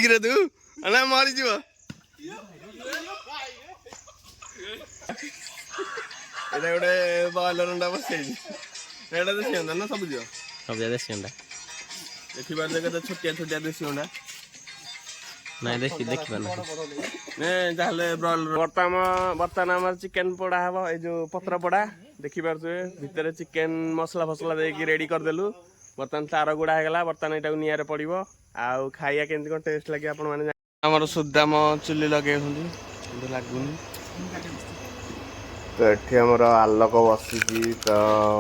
मिसिक तू अना मरी जीव एटा गोटे बॉयलर अंडा बसैछि एटा देसी अंडा ना सब जीव सब देसी अंडा देखि बार जगह तो छोटिया छोटिया देसी अंडा नहीं देखि पाना ने जाले ब्रॉयलर बर्तमान हमर चिकन पोड़ा हबो ए जो पत्र पोड़ा देखि पारछे भितर चिकन मसला फसला दे कि रेडी कर देलु बर्तमान तार गुडा हे गला बर्तमान एटा नियारे पड़िबो आ खाइया केंति कोन टेस्ट लागि आपण माने हमर सुद्दाम चुल्ली लगे हुंदी किंतु लागुनी तो एठी हमर आलोक बसिची तो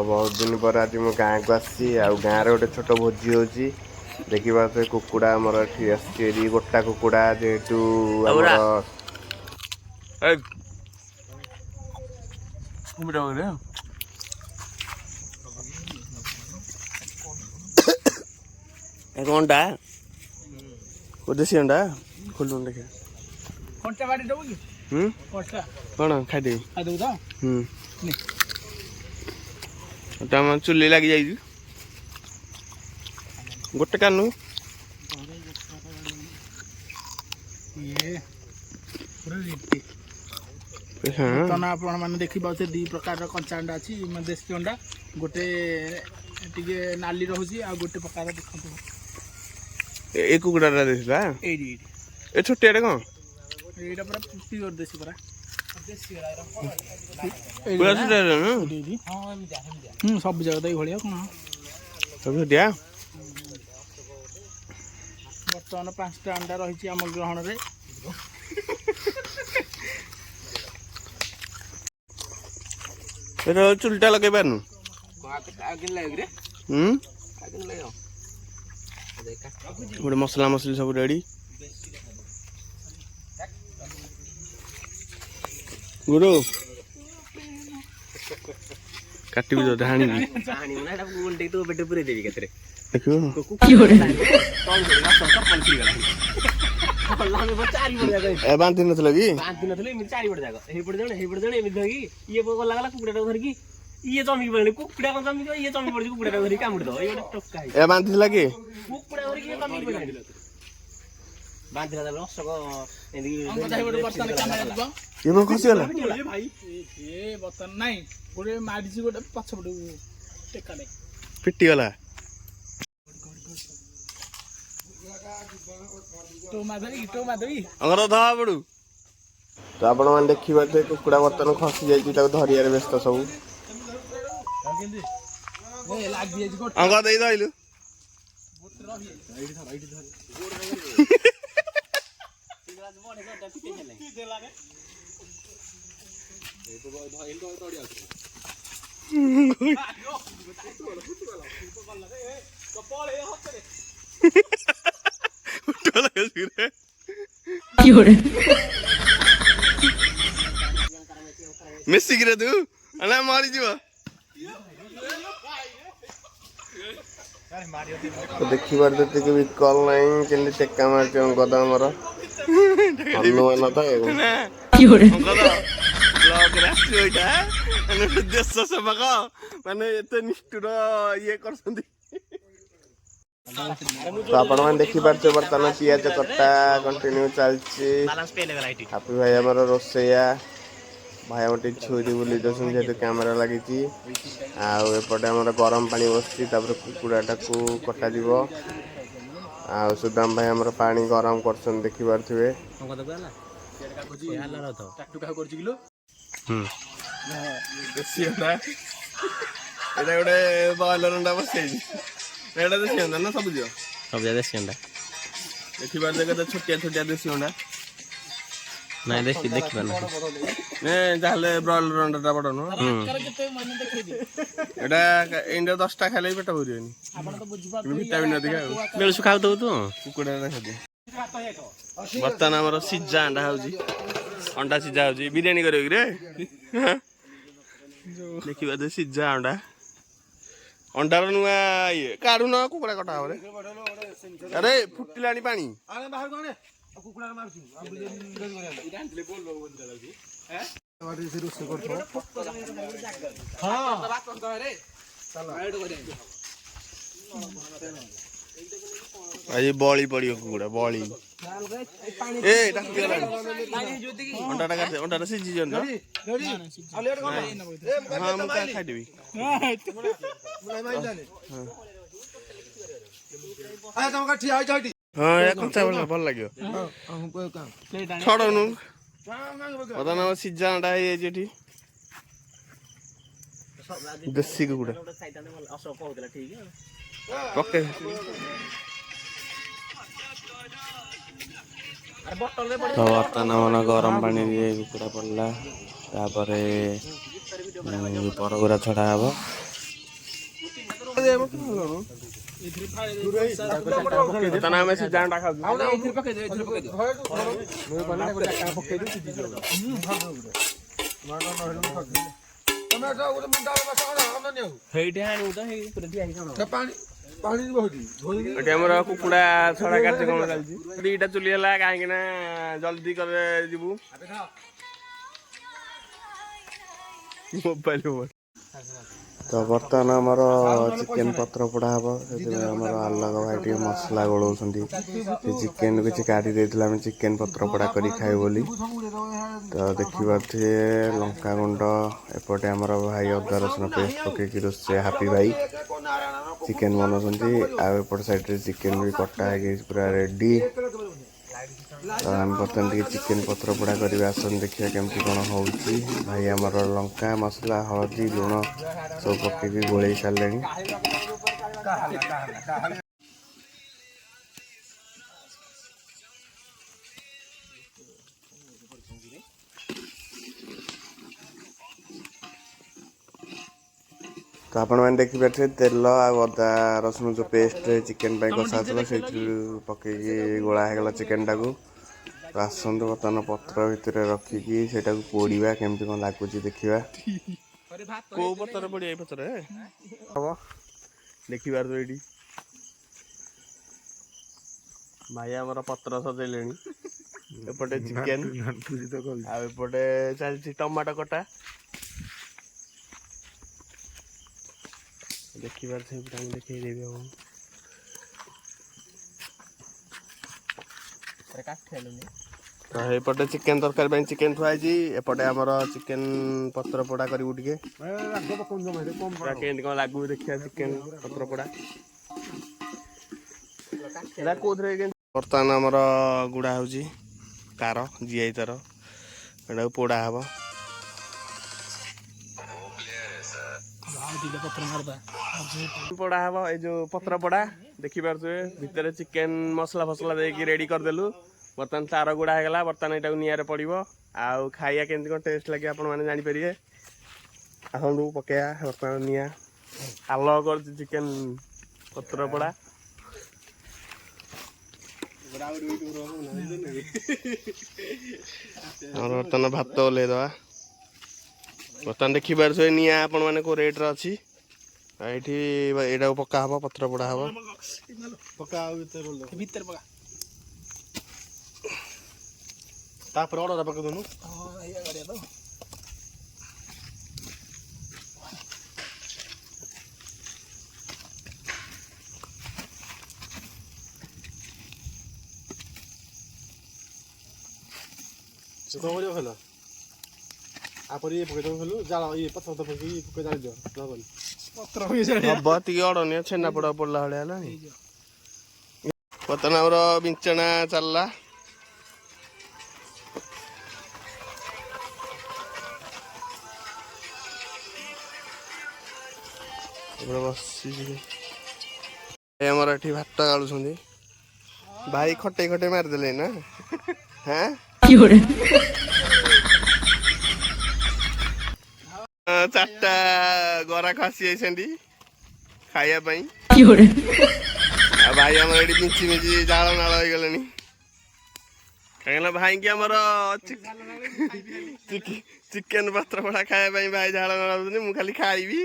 बहुत दिन पर आज मो गाँ को आसी आ गाँ रे गोटे छोट भोजी होची देखि पारछे कुकुडा हमर एठी आसी गोटा कुकुडा जेतु हमर ए कुकुडा रे एक अंडा देसी अंडा खोलून देखे कोनटा बाडी दबो की कोनटा कोन खाइ दे आ दउ त नी ओटा मन चुल्ली लागि जाई गोटे कानु ये पूरा रेडी हां तना आपण माने देखि बाउते दी प्रकार रो कंचा अंडा अछि म देसी अंडा गोटे टिके नाली रहउची आ गोटे प्रकार देखंतु ए कुकुडा रा देसला एडी ए छोटे रे कोन एटा पूरा प्योर देसी पूरा देसी वाला पूरा छोटे रे न दीदी हां हम जा सब जगह दई भलिया कोन सब दिया बर्तमान 5टा अंडा रहिछि हमर ग्रहण रे एरो चुलटा लगे बानु आगे लाग रे आगे लाग गोटे मसला मसली सब रेडी गुरु काटी भी जो हाणी ना एटा उल्टे तो बेटे पूरे देबी केतरे देखो की होरे कौन गला सब पंछी गला पल्ला में चारी पड़ जागा ए बांधी नथले की बांधी नथले मी चारी पड़ जागा हे पड़ जणे एमि धगी ये बोला गला कुकुडा धर की ये जमी पड़े कुकुडा कोन जमी ये जमी पड़ कुकुडा धर कामुड़ दो ये टक्का ए बांधी लगे कुकुडा धर की जमी पड़े बांधी ला रसको एदी हम बताइ बड बर्तन कैमरा दबो ये मन खसी गला ए भाई ए बर्तन नाही गोटे मारिछि गोटे पछ पडु टेकाले पिट्टी गला तो माधवी अंगर धा पडू तो आपण मान देखि बाटे कुकुडा बर्तन खसी जाई ताको धरिया रे व्यस्त सब ए लाग दिए गोट अंग देई दइलु गोट रही एडी धर सिगराज बडे गटा पिटे खेले की देला रे ए तो धइल तो तोडी आछे कपाल ए हतरे उठला गसिरे की होरे मिसिक तू अना मरी जीव तो देखि बार देते के भी कॉल नहीं केले टेक्का मार के गदा हमर अनुमान था की होरे गदा ब्लॉग रास्ती होइटा अने देश से बगा माने एते निष्ठुर ये करसंदी तो आपण मान देखि पारछे बर्तन पियाज कट्टा कंटिन्यू चलछि बैलेंस पे लगा लाइट हापी भाई हमर रोसैया भाई मोटे छुरी बोली दसन जेतु कैमरा लागिछि आ एपटे हमर गरम पानी बसछि तापर कुकुडाटा को कटा दिबो आ सुदाम भाई हमर पानी गरम करसन देखि पारथिबे हमको तो गला का खोजी हल्ला रहतो टाटू का करछि किलो देसी अंडा एटा गोटे बॉयलर अंडा बसैछि एटा देसी अंडा ना सब जियो सब देसी अंडा देखि बार जगह तो छोटिया छोटिया देसी अंडा नहीं देखि पाना ने जाले ब्रॉयलर अंडा बड़ न कर केते मन देखै दी एटा इंडा 10 टा खाले पेट भरियोनी आपण तो बुझबा विटामिन अधिका बेल सुखाउ दउ तो कुकुडा खादे बर्तन हमर सिज्जा अंडा होजी अंडा सिज्जा होजी बिरयानी करियो कि रे देखिबा दे सिज्जा अंडा अंडार नुआ ये काढु न कुकुडा कटा हो रे अरे फुटिलानी पानी आने बाहर कोने कुकुडा मारछु इरानले बोल बोल दलाजी हैं वाडी से रोसे करछो हां बात कर रे चलो ऐड करे आज बळी पडियो कुकुडा बळी ଏ ଏଟା ଫୁଟିଗଲାଣି ଅଣ୍ଡାଟା କାଟେ ଅଣ୍ଡାଟା ସିଝିଯିବନି ତ ହଁ ମୁଁ ଖାଇଦେବି ହଁ ଏ କଞ୍ଚା ଭଲ ଲାଗିବ ଛଡ଼ଉନୁ ବର୍ତ୍ତମାନ ଆମ ସିଝା ଅଣ୍ଡା ହେଇଯାଇଛି ଏଠି ଦେଶୀ କୁକୁଡ଼ା ପକେଇ ତ ବର୍ତ୍ତମାନ ଆମର ଗରମ ପାଣିରେ କୁକୁଡ଼ା ପଡ଼ିଲା ତାପରେ ପରଗୁରା ଛଡ଼ା ହବ ଆମେ ସେ ଜାଣ୍ଡା ଖାଉଛୁ ଏଠି ଆମର କୁକୁଡ଼ା ଛଡ଼ା କାର୍ଯ୍ୟକ୍ରମ ଚାଲିଛି ଦିଟା ଚୁଲି ହେଲା କାହିଁକି ନା ଜଲ୍ଦି କରି ଯିବୁ ମୋବାଇଲ ତ ବର୍ତ୍ତମାନ ଆମର ଚିକେନ ପତ୍ର ପୋଡ଼ା ହବ ସେଥିପାଇଁ ଆମର ଆଲୋକ ଭାଇ ଟିକେ ମସଲା ଗୋଳଉଛନ୍ତି ସେ ଚିକେନ କିଛି କାଢ଼ି ଦେଇଥିଲା ଆମେ ଚିକେନ ପତ୍ର ପୋଡ଼ା କରି ଖାଇବୁ ବୋଲି ତ ଦେଖିପାରୁଥିବେ ଲଙ୍କା ଗୁଣ୍ଡ ଏପଟେ ଆମର ଭାଇ ଅଦା ରସୁଣ ପେଷ୍ଟ ପକେଇକି ରୋଷେଇ ହାପି ଭାଇ ଚିକେନ ବନାଉଛନ୍ତି ଆଉ ଏପଟ ସାଇଡ଼ରେ ଚିକେନ ବି କଟା ହେଇକି ପୁରା ରେଡ଼ି ତ ଆମେ ବର୍ତ୍ତମାନ ଟିକେ ଚିକେନ ପତ୍ର ପୋଡ଼ା କରିବା ଆସନ୍ତୁ ଦେଖିବା କେମିତି କ'ଣ ହେଉଛି ଭାଇ ଆମର ଲଙ୍କା ମସଲା ହଳଦୀ ଲୁଣ ସବୁ ପକେଇକି ଗୋଳେଇ ସାରିଲେଣି ତ ଆପଣମାନେ ଦେଖିପାରୁଥିବେ ତେଲ ଆଉ ଅଦା ରସୁଣ ଯେଉଁ ପେଷ୍ଟ ଚିକେନ ପାଇଁ କଷା ହେଇଥିଲା ସେଇଥିରୁ ପକେଇକି ଗୋଳା ହେଇଗଲା ଚିକେନଟାକୁ ତ ଆସନ୍ତୁ ବର୍ତ୍ତମାନ ପତ୍ର ଭିତରେ ରଖିକି ସେଇଟାକୁ ପୋଡ଼ିବା କେମିତି କ'ଣ ଲାଗୁଛି ଦେଖିବା କୋଉ ପତ୍ର ପଡ଼ିବା ଏଇ ପତ୍ର ହବ ଦେଖିପାରୁଛୁ ଏଇଠି ଭାଇ ଆମର ପତ୍ର ସଜେଇଲେଣି ଏପଟେ ଚିକେନ ଆଉ ଏପଟେ ଚାଲିଛି ଟମାଟୋ କଟା ଦେଖିପାରୁଥିବେ ପୁରା ମୁଁ ଦେଖେଇଦେବି ଆଉ ତ ଏପଟେ ଚିକେନ ତରକାରୀ ପାଇଁ ଚିକେନ ଥୁଆ ହେଇଛି ଏପଟେ ଆମର ଚିକେନ ପତ୍ର ପୋଡ଼ା କରିବୁ ଟିକେ କେମିତି କ'ଣ ଲାଗୁଛି ଦେଖିବା ଚିକେନ ପତ୍ର ପୋଡ଼ା ବର୍ତ୍ତମାନ ଆମର ଗୁଡ଼ା ହେଉଛି ତାର ଜିଆଇ ତାର ଏଟାକୁ ପୋଡ଼ା ହବ ପୋଡ଼ା ହବ ଏଇ ଯୋଉ ପତ୍ର ପୋଡ଼ା ଦେଖିପାରୁଥିବେ ଭିତରେ ଚିକେନ ମସଲା ଫସଲା ଦେଇକି ରେଡି କରିଦେଲୁ ବର୍ତ୍ତମାନ ତାର ଗୁଡ଼ା ହେଇଗଲା ବର୍ତ୍ତମାନ ଏଇଟାକୁ ନିଆଁରେ ପଡ଼ିବ ଆଉ ଖାଇବା କେମିତି କ'ଣ ଟେଷ୍ଟ ଲାଗିବ ଆପଣମାନେ ଜାଣିପାରିବେ ଆସନ୍ତୁ ପକେଇବା ବର୍ତ୍ତମାନ ନିଆଁ ଆଲୋକ କରୁଛି ଚିକେନ ପତ୍ର ପୋଡ଼ା ଆମର ବର୍ତ୍ତମାନ ଭାତ ଓହ୍ଲେଇଦେବା ବର୍ତ୍ତମାନ ଦେଖିପାରୁଥିବେ ନିଆଁ ଆପଣମାନେ କେଉଁ ରେଟ୍ରେ ଅଛି ଏଇଠି ଏଇଟାକୁ ପକା ହବ ପତ୍ର ପୋଡ଼ା ହବ ତାପରେ ଅର୍ଡ଼ର ପକେଇ ଦେଉନୁ ସେ କ'ଣ କରିବ ଭଲ ଆପରେ ଇଏ ପକେଇ ଦେବ ଭଲ ଜାଳ ଇଏ ପତ୍ର ପକେଇକି ପକେଇ ଜାଳିଦିଅ ହବନି ହବ ଟିକେ ଅଡ଼ନିଆ ଛେନା ପୋଡ଼ା ପଡ଼ିଲା ଭଳିଆ ହେଲାଣି ବର୍ତ୍ତମାନ ଆମର ବିଞ୍ଚଣା ଚାଲିଲା ବସିଛି ଆମର ଏଠି ଭାତ ଗାଳୁଛନ୍ତି ଭାଇ ଖଟେଇ ଖଟେଇ ମାରିଦେଲେ ନା ହଁ ଚାରିଟା ଗରାଖ ଆସି ଯାଇଛନ୍ତି ଖାଇବା ପାଇଁ ଆଉ ଭାଇ ଆମର ଏଠି ମିଞ୍ଚି ମିଞ୍ଚି ଜାଳ ନାଳ ହେଇଗଲେଣି କାହିଁକିନା ଭାଇକି ଆମର ଚିକେନ ପତ୍ର ପୋଡ଼ା ଖାଇବା ପାଇଁ ଭାଇ ଝାଳ ନାଳ ହଉଛନ୍ତି ମୁଁ ଖାଲି ଖାଇବି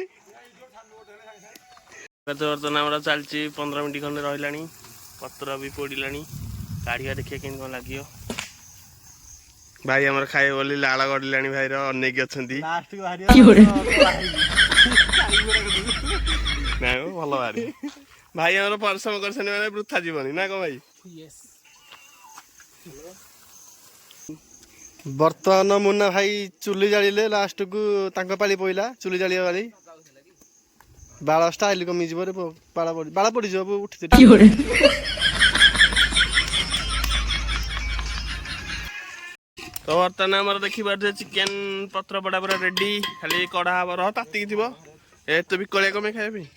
ବର୍ତ୍ତମାନ ଆମର ଚାଲିଛି 15 ମିନିଟ୍ ଖଣ୍ଡେ ରହିଲାଣି ପତ୍ର ବି ପୋଡ଼ିଲାଣି କାଢ଼ିବା ଦେଖିବା କେମିତି କ'ଣ ଲାଗିବ ଭାଇ ଆମର ଖାଇବେ ବୋଲି ଲାଳ ଗଡ଼ିଲାଣି ଭାଇର ଅନେଇକି ଅଛନ୍ତି ନାଇଁ ଭଲ ବାହାରି ଭାଇ ଆମର ପରିଶ୍ରମ କରିଛନ୍ତି ମାନେ ବୃଥା ଯିବନି ନା କ'ଣ ଭାଇ ବର୍ତ୍ତମାନ ମୁନା ଭାଇ ଚୁଲି ଜାଳିଲେ ଲାଷ୍ଟକୁ ତାଙ୍କ ପାଳି ପଇଲା ଚୁଲି ଜାଳିବା ପାଳି ବାଳ ଷ୍ଟାଇଲ କମିଯିବ ରେ ବାଳ ପଡ଼ିଯିବ ଉଠିଛି 有人， ତ ବର୍ତ୍ତମାନ ଆମର ଦେଖିପାରୁଥିବେ ଚିକେନ ପତ୍ର ପୋଡ଼ା ପୁରା ରେଡି ଖାଲି କଢା ହବ ରହ ତାତିକି ଥିବ ଏତେ ବିକଳିଆ କମେ ଖାଇବା ପାଇଁ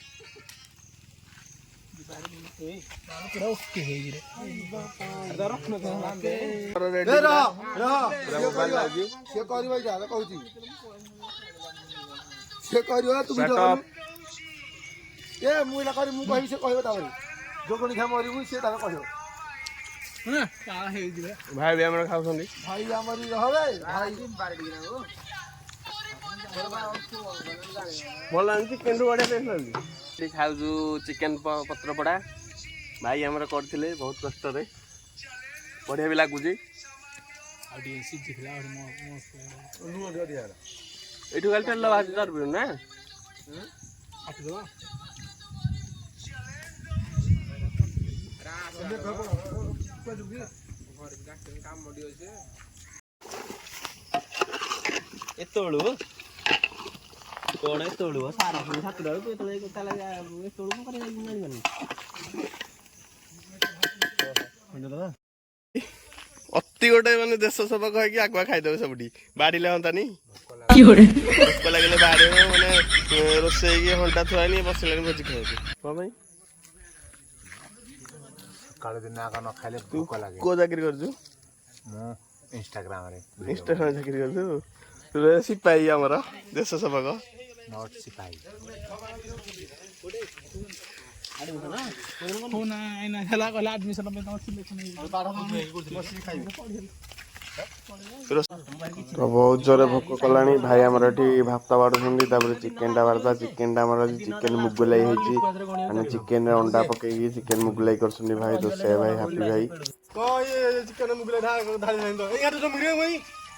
ଭାଇ ବି ଆମର ଖାଉଛନ୍ତି ଭଲ ଚିକେନ ରୁ ବଢିଆ ଟେଷ୍ଟ ଲାଗୁଛି ଖାଉଛୁ ଚିକେନ ପତ୍ର ପୋଡ଼ା ଭାଇ ଆମର କରିଥିଲେ ବହୁତ କଷ୍ଟରେ ବଢିଆ ବି ଲାଗୁଛି ଏଇଠୁ ଖାଲି ତେଲ ଭାଜି ଧରିବୁ ନା ଏତେବେଳୁ କଣ ଏତେବେଳୁ ସାରା ପୁଣି 7ଟା ବେଳକୁ ଏତେବେଳେ ତାହେଲେ ଏତେବେଳକୁ କଣ କରିବା ଜାଣିପାରୁନି ଅତି ଗୋଟେ ମାନେ ଦେଶ ସଭା କହିକି ଆଗୁଆ ଖାଇଦେବେ ସବୁଠି ବାଡ଼ିଲେ ହନ୍ତାନି 有人， ଭୋକ ଲାଗିଲେ ବାହାରିବ ମାନେ ରୋଷେଇକି ହଣ୍ଟା ଥୁଆନି ବସିଲାଣି ଭୋଜି ଖାଇବାକୁ କଣ ପାଇଁ ସକାଳେ ଦିନ ଆଗ ନ ଖାଇଲେ ତୁ ଭୋକ ଲାଗେ କୋଉ ଚାକିରି କରୁଛୁ ମୁଁ ଇନଷ୍ଟାଗ୍ରାମରେ ଇନଷ୍ଟାଗ୍ରାମ ଚାକିରି କରୁଛୁ ତୁ ସିପାହୀ ଆମର ଦେଶ ସେବକ ନଟ୍ ସିପାହୀ ବହୁତ ଜୋରେ ଭୋକ କଲାଣି ଭାଇ ଆମର ଏଠି ଭାତ ବାଢୁଛନ୍ତି ତାପରେ ଚିକେନଟା ବାଢୁଥିଲା ଚିକେନଟା ଆମର ଚିକେନ ମୁଗୁଲାଇ ହେଇଛି ମାନେ ଚିକେନରେ ଅଣ୍ଡା ପକେଇକି ଚିକେନ ମୁଗୁଲାଇ କରୁଛନ୍ତି ଭାଇ ରୋଷେଇ ଭାଇ ହାପି ଭାଇ ଚିକେନ ମୁଗଲେ ଧାଳି ନାହିଁ ତ ଏଇ ଘାଟ ଜମି ରେ ଭାଇ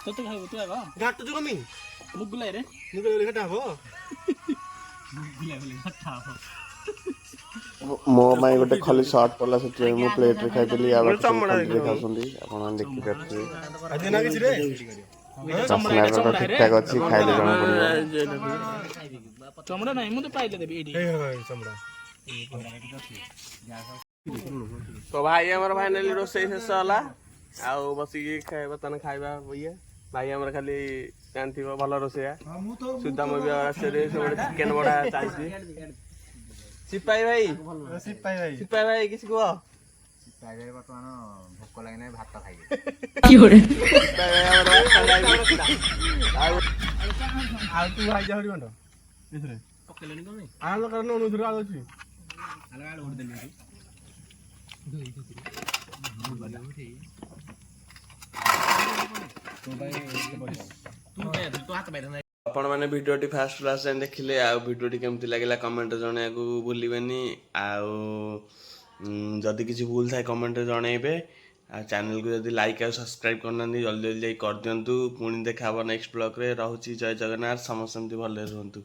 ତତେ ଖାଇବୁ ତୁ ଆଗ ଘାଟ ଜମି ମୁଗୁଲାଇ ରେ ମୁଗଲେ ଘାଟ ହବ ମୋ ପାଇଁ ଗୋଟେ ଖାଲି ସର୍ଟ ପଡିଲା ସେଥିପାଇଁ ମୁଁ ପ୍ଲେଟରେ ଖାଇଥିଲି ଆଉ ବାକି ସବୁ ଖଣ୍ଡିରେ ଖାଉଛନ୍ତି ଆପଣ ଦେଖିପାରୁଥିବେ ଆଜି ନା କିଛି ରେ ବାସ୍ନା ଠିକ ଠାକ ଅଛି ଖାଇଲେ ଜଣା ପଡିବ ଚମଡ଼ା ନାହିଁ ମୁଁ ତ ପାଇଲେ ଦେବି ଏଇଠି ଚମଡ଼ା ତ ଭାଇ ଆମର ଫାଇନାଲି ରୋଷେଇ ଶେଷ ହେଲା ଆଉ ବସିକି ବର୍ତ୍ତମାନ ଖାଇବା ଇଏ ଭାଇ ଆମର ଖାଲି ଜାଣିଥିବ ଭଲ ରୋଷେଇଆ ସୁଦାମ ବି ଆସିଲେ ସବୁବେଳେ ଚିକେନ ବଡା ଚାଲିଛି ସିପାହୀ ଭାଇ ସିପାହୀ ଭାଇ କିଛି କୁହ ବର୍ତ୍ତମାନ ଭୋକ ଲାଗିଲେ ଭାତ ଖାଇବେ 有人， ସିପାହୀ ଭାଇ ଆମର ଆଉ ଆଉ ତୁ ଭାଇ ଯାଉଡ଼ି କଣ୍ଡ ଏଥିରେ ପକେଇଲେନି କଣ ଆଳ କାରଣ ଅନୁଧୁର ଆଳ ଅଛି ଆଳୁ ଗୋଟେ ଦେଲି ଆପଣ ମାନେ ଭିଡ଼ିଓଟି ଫାଷ୍ଟ କ୍ଲାସ୍ ଯାଏଁ ଦେଖିଲେ ଆଉ ଭିଡ଼ିଓଟି କେମିତି ଲାଗିଲା କମେଣ୍ଟରେ ଜଣେଇବାକୁ ଭୁଲିବେନି ଆଉ ଯଦି କିଛି ଭୁଲ ଥାଏ କମେଣ୍ଟରେ ଜଣେଇବେ ଆଉ ଚ୍ୟାନେଲକୁ ଯଦି ଲାଇକ୍ ଆଉ ସବସ୍କ୍ରାଇବ୍ କରିନାହାନ୍ତି ଜଲ୍ଦି ଜଲ୍ଦି ଯାଇ କରିଦିଅନ୍ତୁ ପୁଣି ଦେଖା ହେବ ନେକ୍ସଟ ବ୍ଲଗ୍ରେ ରହୁଛି ଜୟ ଜଗନ୍ନାଥ ସମସ୍ତେ ଏମିତି ଭଲରେ ରୁହନ୍ତୁ